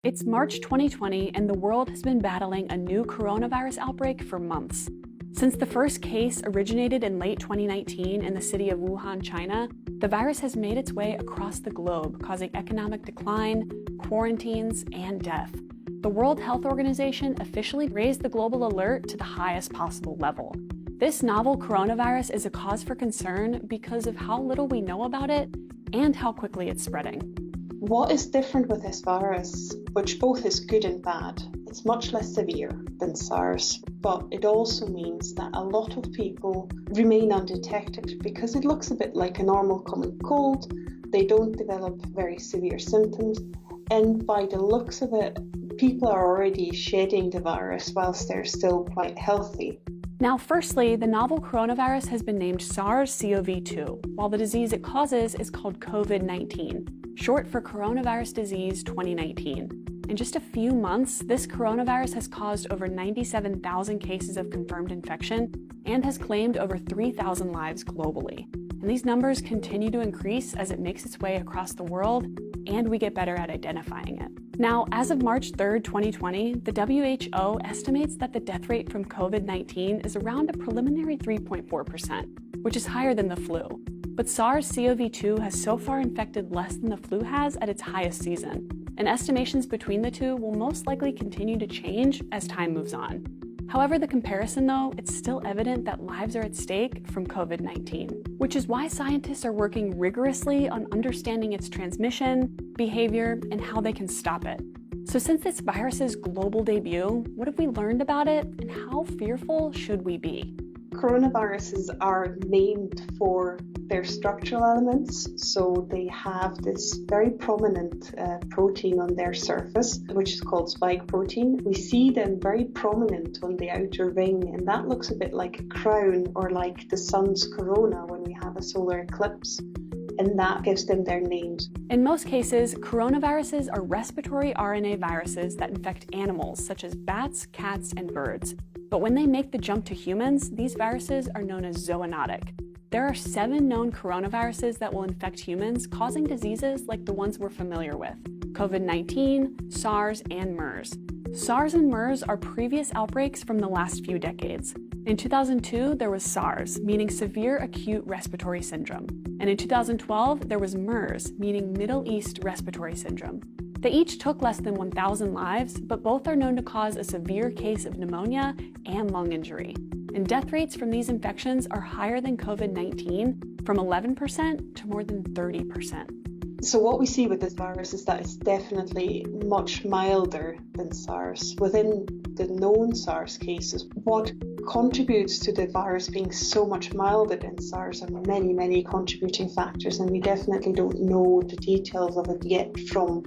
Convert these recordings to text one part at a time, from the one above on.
It's March 2020, and the world has been battling a new coronavirus outbreak for months. Since the first case originated in late 2019 in the city of Wuhan, China, the virus has made its way across the globe, causing economic decline, quarantines, and death. The World Health Organization officially raised the global alert to the highest possible level. This novel coronavirus is a cause for concern because of how little we know about it and how quickly it's spreading. What is different with this virus, which both is good and bad? It's much less severe than SARS, but it also means that a lot of people remain undetected because it looks a bit like a normal common cold. They don't develop very severe symptoms, and by the looks of it, people are already shedding the virus whilst they're still quite healthy. Now, firstly, the novel coronavirus has been named SARS-CoV-2, while the disease it causes is called COVID-19, short for Coronavirus Disease 2019. In just a few months, this coronavirus has caused over 97,000 cases of confirmed infection and has claimed over 3,000 lives globally. And these numbers continue to increase as it makes its way across the world, and we get better at identifying it. Now, as of March 3rd, 2020, the WHO estimates that the death rate from COVID-19 is around a preliminary 3.4%, which is higher than the flu. But SARS-CoV-2 has so far infected less than the flu has at its highest season, and estimations between the two will most likely continue to change as time moves on. However, the comparison, though, it's still evident that lives are at stake from COVID-19, which is why scientists are working rigorously on understanding its transmission, behavior, and how they can stop it. So since this virus's global debut, what have we learned about it, and how fearful should we be? Coronaviruses are named for their structural elements, so they have this very prominent protein on their surface, which is called spike protein. We see them very prominent on the outer ring, and that looks a bit like a crown or like the sun's corona when we have a solar eclipse, and that gives them their names. In most cases, coronaviruses are respiratory RNA viruses that infect animals such as bats, cats, and birds. But when they make the jump to humans, these viruses are known as zoonotic. There are 7 known coronaviruses that will infect humans, causing diseases like the ones we're familiar with: COVID-19, SARS, and MERS. SARS and MERS are previous outbreaks from the last few decades. In 2002, there was SARS, meaning severe acute respiratory syndrome. And in 2012, there was MERS, meaning Middle East respiratory syndrome. They each took less than 1,000 lives, but both are known to cause a severe case of pneumonia and lung injury. And death rates from these infections are higher than COVID-19, from 11% to more than 30%. So what we see with this virus is that it's definitely much milder than SARS. Within the known SARS cases, what contributes to the virus being so much milder than SARS are many, many contributing factors, and we definitely don't know the details of it yet from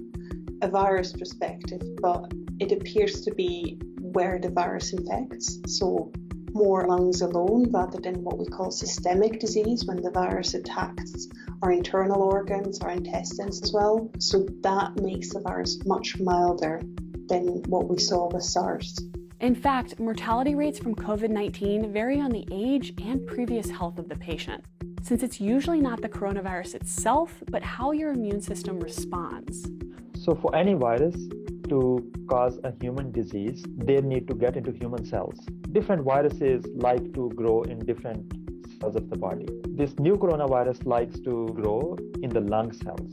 a virus perspective, but it appears to be where the virus infects, so more lungs alone rather than what we call systemic disease, when the virus attacks our internal organs, our intestines as well. So that makes the virus much milder than what we saw with SARS. In fact, mortality rates from COVID-19 vary on the age and previous health of the patient, since it's usually not the coronavirus itself, but how your immune system responds. So for any virus to cause a human disease, they need to get into human cells. Different viruses like to grow in different cells of the body. This new coronavirus likes to grow in the lung cells.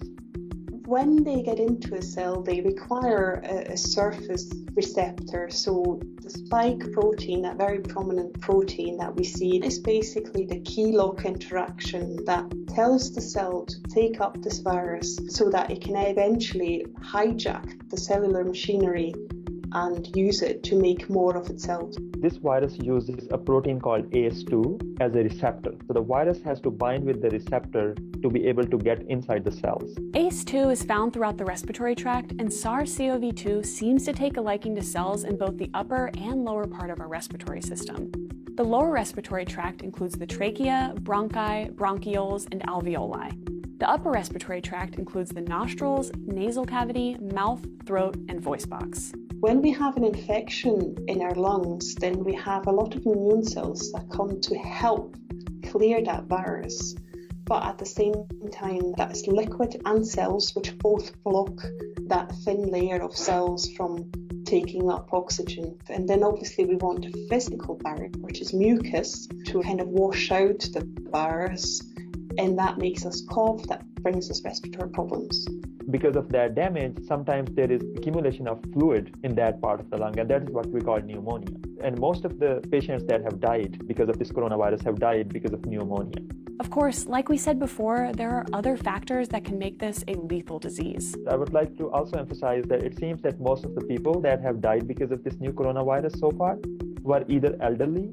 When they get into a cell, they require a surface receptor. So the spike protein, that very prominent protein that we see, is basically the key lock interaction that tells the cell to take up this virus so that it can eventually hijack the cellular machinery and use it to make more of itself. This virus uses a protein called ACE2 as a receptor. So the virus has to bind with the receptor to be able to get inside the cells. ACE2 is found throughout the respiratory tract, and SARS-CoV-2 seems to take a liking to cells in both the upper and lower part of our respiratory system. The lower respiratory tract includes the trachea, bronchi, bronchioles, and alveoli. The upper respiratory tract includes the nostrils, nasal cavity, mouth, throat, and voice box. When we have an infection in our lungs, then we have a lot of immune cells that come to help clear that virus. but at the same time that's liquid and cells, which both block that thin layer of cells from taking up oxygen. And then obviously we want a physical barrier, which is mucus, to kind of wash out the virus, and that makes us cough, that brings us respiratory problems. Because of that damage, sometimes there is accumulation of fluid in that part of the lung, and that is what we call pneumonia. And most of the patients that have died because of this coronavirus have died because of pneumonia. Of course, like we said before, there are other factors that can make this a lethal disease. I would like to also emphasize that it seems that most of the people that have died because of this new coronavirus so far were either elderly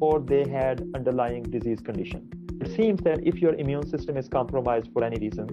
or they had underlying disease condition. It seems that if your immune system is compromised for any reason,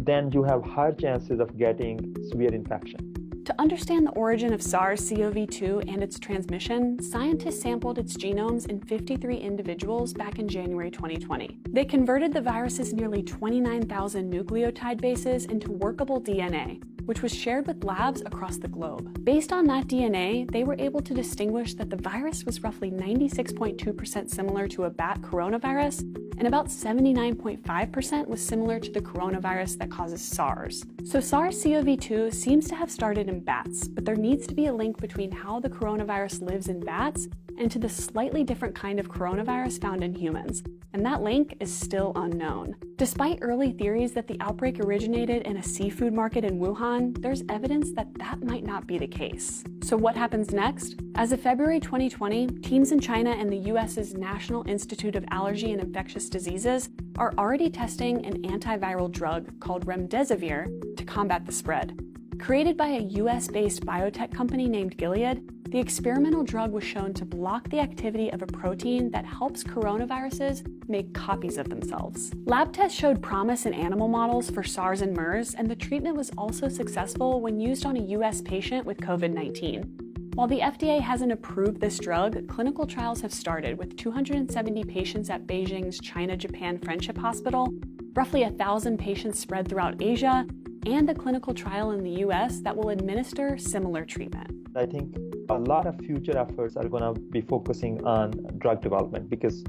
then you have higher chances of getting severe infection. To understand the origin of SARS-CoV-2 and its transmission, scientists sampled its genomes in 53 individuals back in January 2020. They converted the virus's nearly 29,000 nucleotide bases into workable DNA, which was shared with labs across the globe. Based on that DNA, they were able to distinguish that the virus was roughly 96.2% similar to a bat coronavirus, and about 79.5% was similar to the coronavirus that causes SARS. So SARS-CoV-2 seems to have started in bats, but there needs to be a link between how the coronavirus lives in bats and to the slightly different kind of coronavirus found in humans, and that link is still unknown. Despite early theories that the outbreak originated in a seafood market in Wuhan, there's evidence that that might not be the case. So what happens next? As of February 2020, teams in China and the US's National Institute of Allergy and Infectious Diseases are already testing an antiviral drug called remdesivir to combat the spread. Created by a US-based biotech company named Gilead, the experimental drug was shown to block the activity of a protein that helps coronaviruses make copies of themselves. Lab tests showed promise in animal models for SARS and MERS, and the treatment was also successful when used on a US patient with COVID-19. While the FDA hasn't approved this drug, clinical trials have started with 270 patients at Beijing's China-Japan Friendship Hospital, roughly 1,000 patients spread throughout Asia, and a clinical trial in the US that will administer similar treatment. I think a lot of future efforts are going to be focusing on drug development because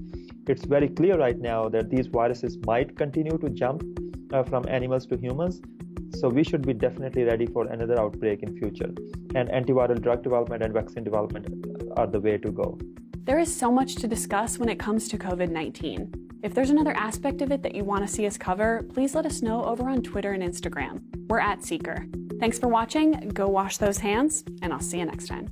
it's very clear right now that these viruses might continue to jump from animals to humans. So we should be definitely ready for another outbreak in future. And antiviral drug development and vaccine development are the way to go. There is so much to discuss when it comes to COVID-19. If there's another aspect of it that you want to see us cover, please let us know over on Twitter and Instagram. We're @Seeker. Thanks for watching, go wash those hands, and I'll see you next time.